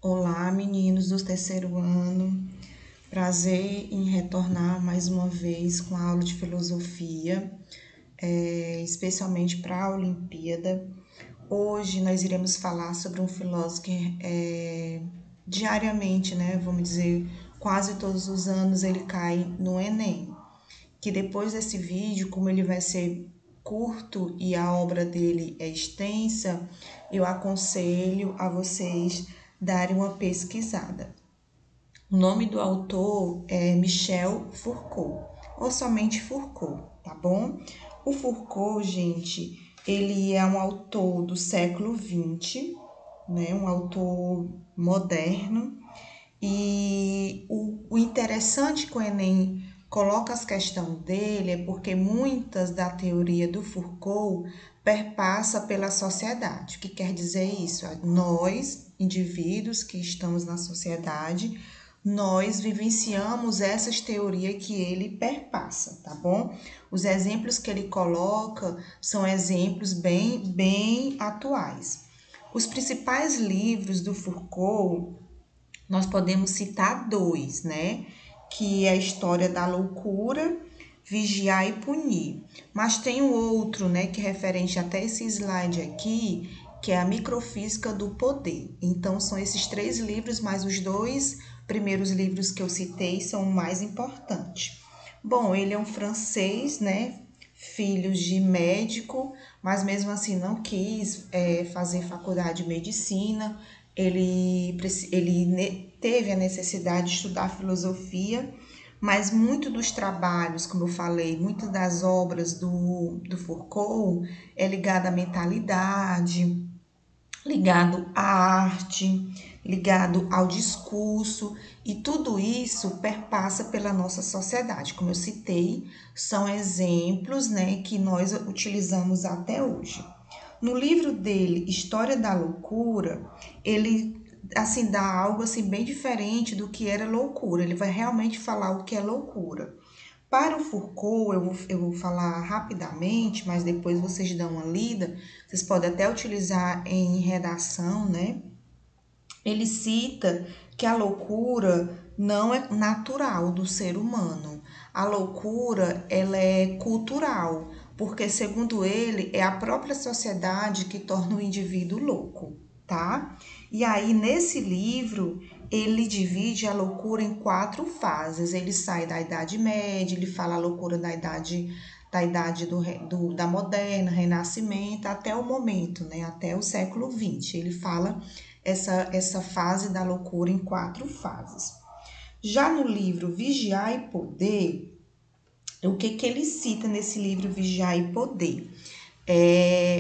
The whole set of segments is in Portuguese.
Olá, meninos do terceiro ano. Prazer em retornar mais uma vez com a aula de filosofia, especialmente para a Olimpíada. Hoje nós iremos falar sobre um filósofo que diariamente, né, vamos dizer, quase todos os anos ele cai no Enem. Que depois desse vídeo, como ele vai ser curto e a obra dele é extensa, eu aconselho a vocês darem uma pesquisada. O nome do autor é Michel Foucault, ou somente Foucault, tá bom? O Foucault, gente, ele é um autor do século XX, né? Um autor moderno. E o interessante que o Enem coloca as questões dele é porque muitas da teoria do Foucault perpassa pela sociedade. O que quer dizer isso? Nós, indivíduos que estamos na sociedade, nós vivenciamos essas teorias que ele perpassa, tá bom? Os exemplos que ele coloca são exemplos bem atuais. Os principais livros do Foucault, nós podemos citar dois, né? Que é a História da Loucura, Vigiar e Punir. Mas tem um outro, né, que é referente até esse slide aqui, que é a Microfísica do Poder. Então, são esses três livros, mas os dois primeiros livros que eu citei são o mais importante. Bom, ele é um francês, né, filho de médico, mas mesmo assim não quis fazer faculdade de medicina. Ele teve a necessidade de estudar filosofia, mas muito dos trabalhos, como eu falei, muitas das obras do Foucault é ligado à mentalidade, ligado à arte, ligado ao discurso, e tudo isso perpassa pela nossa sociedade. Como eu citei, são exemplos, né, que nós utilizamos até hoje. No livro dele, História da Loucura, ele assim dá algo assim bem diferente do que era loucura. Ele vai realmente falar o que é loucura. Para o Foucault, eu vou falar rapidamente, mas depois vocês dão uma lida, vocês podem até utilizar em redação, né? Ele cita que a loucura não é natural do ser humano. A loucura, ela é cultural, porque segundo ele, é a própria sociedade que torna o indivíduo louco, tá? E aí, nesse livro, ele divide a loucura em 4 fases. Ele sai da Idade Média, ele fala a loucura da idade da moderna, Renascimento, até o momento, né? Até o século XX. Ele fala essa fase da loucura em 4 fases. Já no livro Vigiar e Poder, o que ele cita nesse livro Vigiar e Poder?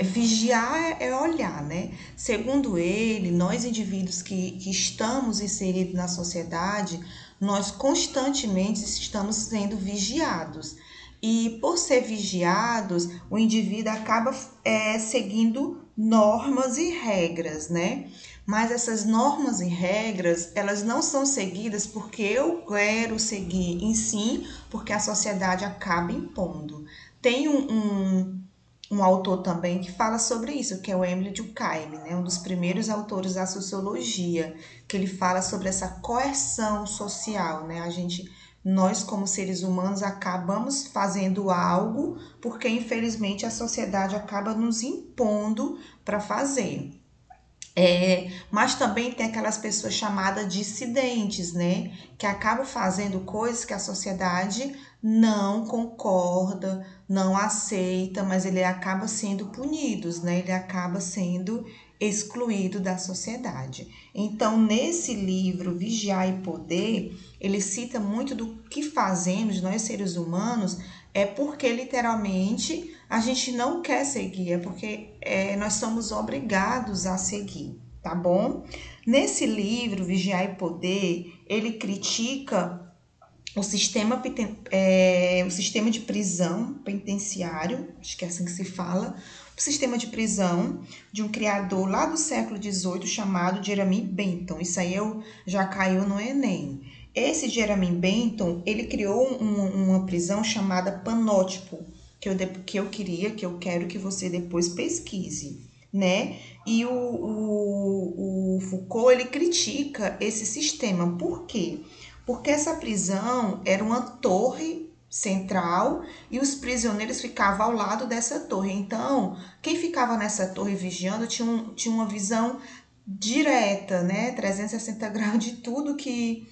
Vigiar é olhar, né? Segundo ele, nós indivíduos que estamos inseridos na sociedade, nós constantemente estamos sendo vigiados. E por ser vigiados, o indivíduo acaba seguindo normas e regras, né? Mas essas normas e regras, elas não são seguidas porque eu quero seguir, em si, porque a sociedade acaba impondo. Tem um autor também que fala sobre isso, que é o Emile Durkheim, né? Um dos primeiros autores da sociologia, que ele fala sobre essa coerção social, né? Nós como seres humanos acabamos fazendo algo porque infelizmente a sociedade acaba nos impondo para fazer. Mas também tem aquelas pessoas chamadas dissidentes, né? Que acabam fazendo coisas que a sociedade não concorda, não aceita, mas ele acaba sendo punido, né? Ele acaba sendo excluído da sociedade. Então, nesse livro, Vigiar e Poder, ele cita muito do que fazemos, nós seres humanos, é porque literalmente a gente não quer seguir, é porque nós somos obrigados a seguir, tá bom? Nesse livro, Vigiar e Poder, ele critica o sistema de prisão penitenciário, acho que é assim que se fala, o sistema de prisão de um criador lá do século XVIII chamado Jeremy Bentham. Isso aí já caiu no Enem. Esse Jeremy Bentham, ele criou uma prisão chamada panótipo, que eu quero que você depois pesquise. né? E o Foucault, ele critica esse sistema. Por quê? Porque essa prisão era uma torre central e os prisioneiros ficavam ao lado dessa torre. Então, quem ficava nessa torre vigiando tinha uma visão direta, né? 360 graus de tudo que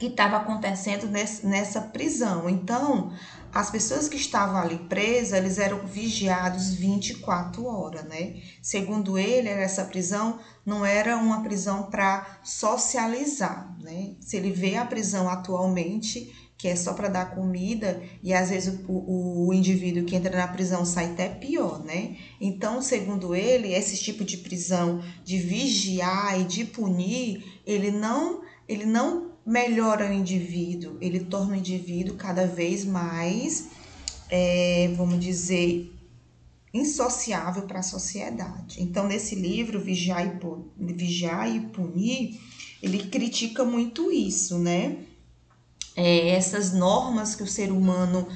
estava acontecendo nessa prisão. Então, as pessoas que estavam ali presas, eles eram vigiados 24 horas, né? Segundo ele, essa prisão não era uma prisão para socializar, né? Se ele vê a prisão atualmente, que é só para dar comida, e às vezes o indivíduo que entra na prisão sai até pior, né? Então, segundo ele, esse tipo de prisão de vigiar e de punir, ele não melhora o indivíduo, ele torna o indivíduo cada vez mais, vamos dizer, insociável para a sociedade. Então, nesse livro, Vigiar e Punir, ele critica muito isso, né? Essas normas que o ser humano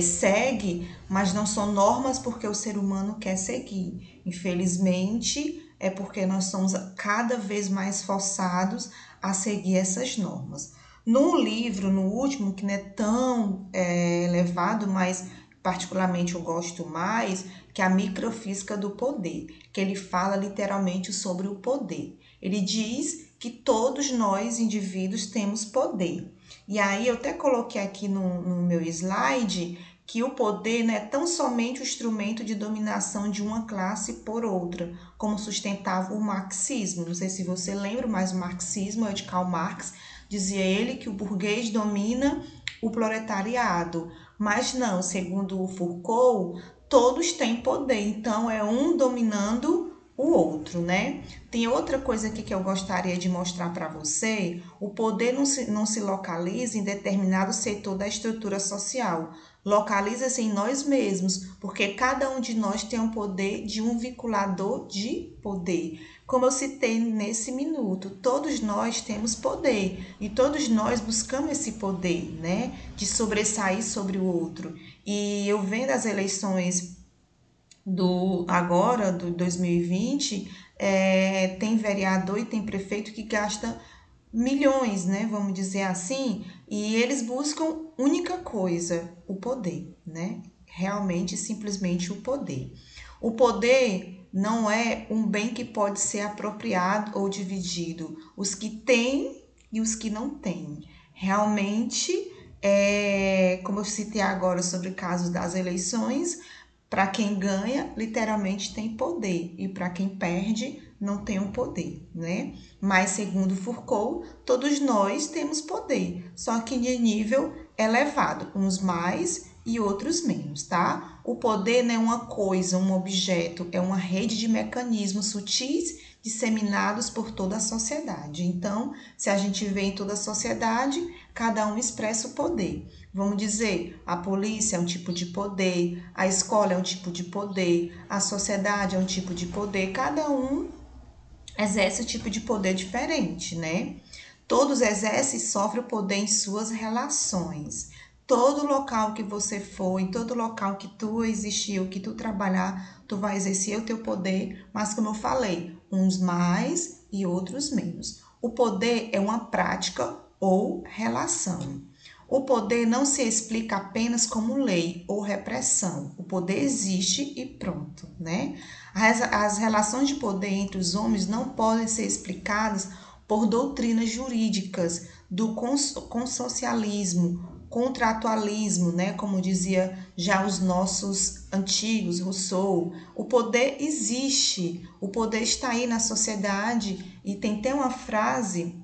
segue, mas não são normas porque o ser humano quer seguir. Infelizmente, é porque nós somos cada vez mais forçados a seguir essas normas. No livro, no último, que não é tão elevado, mas particularmente eu gosto mais, que é a microfísica do poder, que ele fala literalmente sobre o poder. Ele diz que todos nós, indivíduos, temos poder. E aí eu até coloquei aqui no meu slide que o poder não é tão somente o instrumento de dominação de uma classe por outra, como sustentava o marxismo. Não sei se você lembra, mas o marxismo é de Karl Marx, dizia ele que o burguês domina o proletariado. Mas não, segundo o Foucault, todos têm poder, então é um dominando o outro, né? Tem outra coisa aqui que eu gostaria de mostrar para você. O poder não se localiza em determinado setor da estrutura social. Localiza-se em nós mesmos, porque cada um de nós tem o poder de um vinculador de poder. Como eu citei nesse minuto, todos nós temos poder e todos nós buscamos esse poder, né? De sobressair sobre o outro. E eu vendo as eleições do 2020, tem vereador e tem prefeito que gasta milhões, né, vamos dizer assim, e eles buscam única coisa, o poder, né? Realmente, simplesmente o poder. O poder não é um bem que pode ser apropriado ou dividido. Os que têm e os que não têm. Realmente, como eu citei agora sobre o caso das eleições, para quem ganha, literalmente tem poder, e para quem perde, não tem o poder, né? Mas, segundo Foucault, todos nós temos poder, só que de nível elevado, uns mais e outros menos, tá? O poder não é uma coisa, um objeto, é uma rede de mecanismos sutis disseminados por toda a sociedade. Então, se a gente vê em toda a sociedade, cada um expressa o poder. Vamos dizer, a polícia é um tipo de poder, a escola é um tipo de poder, a sociedade é um tipo de poder, cada um exerce um tipo de poder diferente, né? Todos exercem e sofrem o poder em suas relações. Todo local que você for, em todo local que tu existiu, que tu trabalhar, tu vai exercer o teu poder, mas como eu falei, uns mais e outros menos. O poder é uma prática ou relação. O poder não se explica apenas como lei ou repressão. O poder existe e pronto, né? As relações de poder entre os homens não podem ser explicadas por doutrinas jurídicas do consocialismo, contratualismo, né? Como dizia já os nossos antigos, Rousseau. O poder existe, o poder está aí na sociedade e tem até uma frase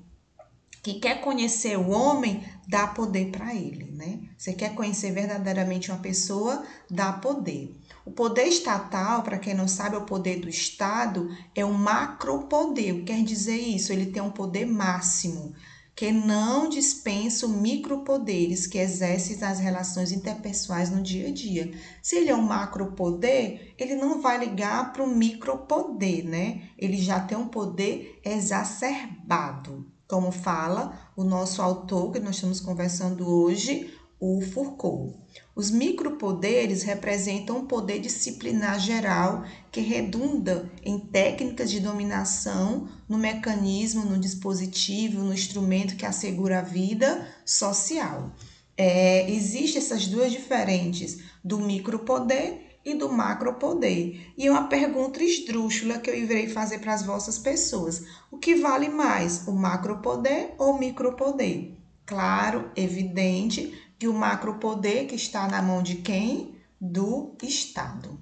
que quer conhecer o homem, dá poder para ele, né? Você quer conhecer verdadeiramente uma pessoa, dá poder. O poder estatal, para quem não sabe, é o poder do Estado, é um macropoder. O que quer dizer isso? Ele tem um poder máximo, que não dispensa micropoderes que exercem as relações interpessoais no dia a dia. Se ele é um macropoder, ele não vai ligar para o micropoder, né? Ele já tem um poder exacerbado. Como fala o nosso autor, que nós estamos conversando hoje, o Foucault. Os micropoderes representam um poder disciplinar geral que redunda em técnicas de dominação no mecanismo, no dispositivo, no instrumento que assegura a vida social. Existem essas duas diferentes, do micropoder e do macropoder. E uma pergunta esdrúxula que eu irei fazer para as vossas pessoas. O que vale mais, o macropoder ou o micropoder? Claro, evidente que o macropoder que está na mão de quem? Do Estado.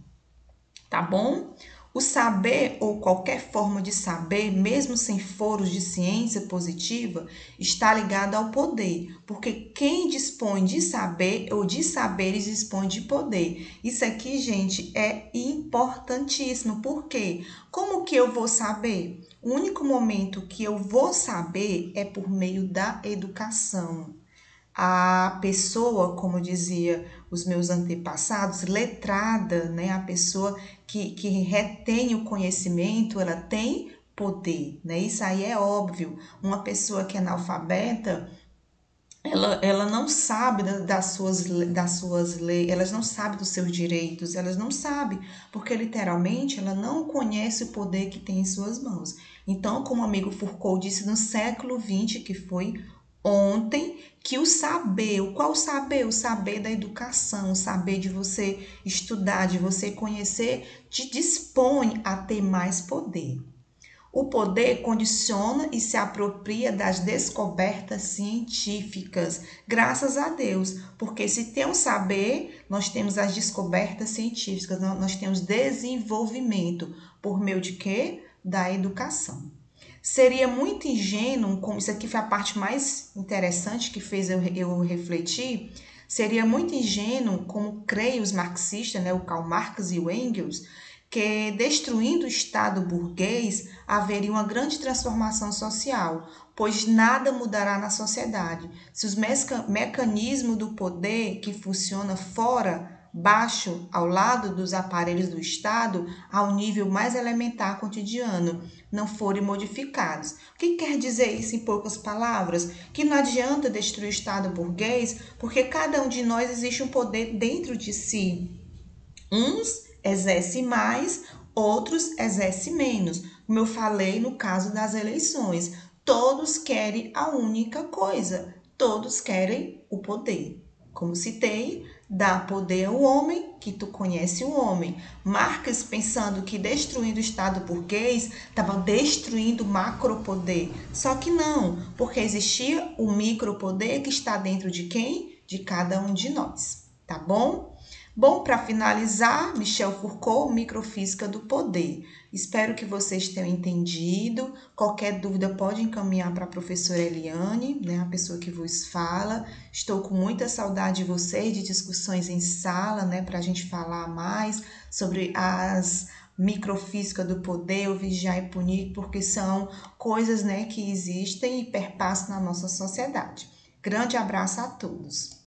Tá bom? O saber ou qualquer forma de saber, mesmo sem foros de ciência positiva, está ligado ao poder, porque quem dispõe de saber ou de saberes dispõe de poder. Isso aqui, gente, é importantíssimo. Por quê? Como que eu vou saber? O único momento que eu vou saber é por meio da educação. A pessoa, como dizia os meus antepassados, letrada, né? A pessoa que retém o conhecimento, ela tem poder, né? Isso aí é óbvio. Uma pessoa que é analfabeta, ela não sabe das suas leis, elas não sabe dos seus direitos, elas não sabem, porque literalmente ela não conhece o poder que tem em suas mãos. Então, como o amigo Foucault disse no século XX, que foi ontem, que o saber, qual saber? O saber da educação, o saber de você estudar, de você conhecer, te dispõe a ter mais poder. O poder condiciona e se apropria das descobertas científicas, graças a Deus, porque se tem um saber, nós temos as descobertas científicas, nós temos desenvolvimento, por meio de quê? Da educação. Seria muito ingênuo, como isso aqui foi a parte mais interessante que fez eu refletir, seria muito ingênuo, como creem os marxistas, né, o Karl Marx e o Engels, que destruindo o Estado burguês haveria uma grande transformação social, pois nada mudará na sociedade. Se os mecanismos do poder que funciona fora, baixo, ao lado dos aparelhos do Estado, ao nível mais elementar cotidiano, não forem modificados. O que quer dizer isso em poucas palavras? Que não adianta destruir o Estado burguês, porque cada um de nós existe um poder dentro de si. Uns exercem mais, outros exercem menos. Como eu falei no caso das eleições, todos querem a única coisa, todos querem o poder. Como citei, dá poder ao homem, que tu conhece o homem. Marx, pensando que destruindo o Estado burguês, estava destruindo o macropoder. Só que não, porque existia o micropoder que está dentro de quem? De cada um de nós, tá bom? Bom, para finalizar, Michel Foucault, Microfísica do Poder. Espero que vocês tenham entendido. Qualquer dúvida pode encaminhar para a professora Eliane, né, a pessoa que vos fala. Estou com muita saudade de vocês, de discussões em sala, né, para a gente falar mais sobre as microfísica do poder, o vigiar e punir, porque são coisas, né, que existem e perpassam na nossa sociedade. Grande abraço a todos.